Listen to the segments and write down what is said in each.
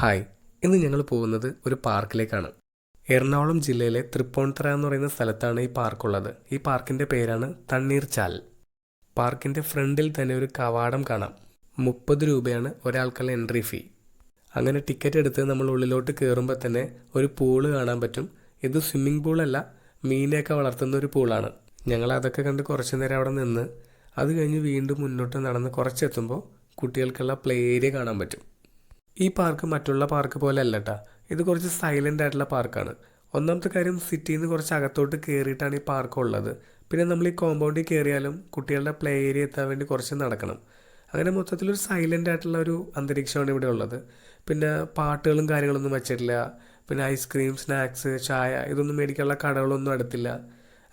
Hi, ഇന്ന് ഞങ്ങൾ പോകുന്നത് ഒരു പാർക്കിലേക്കാണ്. എറണാകുളം ജില്ലയിലെ തൃപ്പൂണിത്തുറ എന്ന് പറയുന്ന സ്ഥലത്താണ് ഈ പാർക്കുള്ളത്. ഈ പാർക്കിൻ്റെ പേരാണ് തണ്ണീർച്ചാൽ. പാർക്കിൻ്റെ ഫ്രണ്ടിൽ തന്നെ ഒരു കവാടം കാണാം. 30 രൂപയാണ് ഒരാൾക്കുള്ള എൻട്രി ഫീ. അങ്ങനെ ടിക്കറ്റ് എടുത്ത് നമ്മൾ ഉള്ളിലോട്ട് കയറുമ്പോൾ തന്നെ ഒരു പൂള് കാണാൻ പറ്റും. ഇത് സ്വിമ്മിംഗ് പൂളല്ല, മീനെയൊക്കെ വളർത്തുന്ന ഒരു പൂളാണ്. ഞങ്ങൾ അതൊക്കെ കണ്ട് കുറച്ച് നേരം അവിടെ നിന്ന് അത് കഴിഞ്ഞ് വീണ്ടും മുന്നോട്ട് നടന്ന് കുറച്ചെത്തുമ്പോൾ കുട്ടികൾക്കുള്ള പ്ലേ ഏരിയ കാണാൻ പറ്റും. ഈ പാർക്ക് മറ്റുള്ള പാർക്ക് പോലെ അല്ല കേട്ടോ. ഇത് കുറച്ച് സൈലൻ്റ് ആയിട്ടുള്ള പാർക്കാണ്. ഒന്നാമത്തെ കാര്യം, സിറ്റിയിൽ നിന്ന് കുറച്ച് അകത്തോട്ട് കയറിയിട്ടാണ് ഈ പാർക്ക് ഉള്ളത്. പിന്നെ നമ്മൾ ഈ കോമ്പൗണ്ടിൽ കയറിയാലും കുട്ടികളുടെ പ്ലേ ഏരിയ എത്താൻ വേണ്ടി കുറച്ച് നടക്കണം. അങ്ങനെ മൊത്തത്തിലൊരു സൈലൻ്റ് ആയിട്ടുള്ള ഒരു അന്തരീക്ഷമാണ് ഇവിടെ ഉള്ളത്. പിന്നെ പാട്ടുകളും കാര്യങ്ങളൊന്നും വെച്ചിട്ടില്ല. പിന്നെ ഐസ്ക്രീം, സ്നാക്സ്, ചായ ഇതൊന്നും മേടിക്കാനുള്ള കടകളൊന്നും അടുത്തില്ല.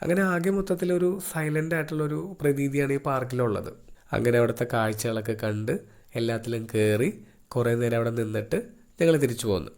അങ്ങനെ ആകെ മൊത്തത്തിലൊരു സൈലൻ്റ് ആയിട്ടുള്ളൊരു പ്രതീതിയാണ് ഈ പാർക്കിലുള്ളത്. അങ്ങനെ അവിടുത്തെ കാഴ്ചകളൊക്കെ കണ്ട് എല്ലാത്തിലും കയറി കുറേ നേരം അവിടെ നിന്നിട്ട് ഞങ്ങൾ തിരിച്ചു പോന്നു.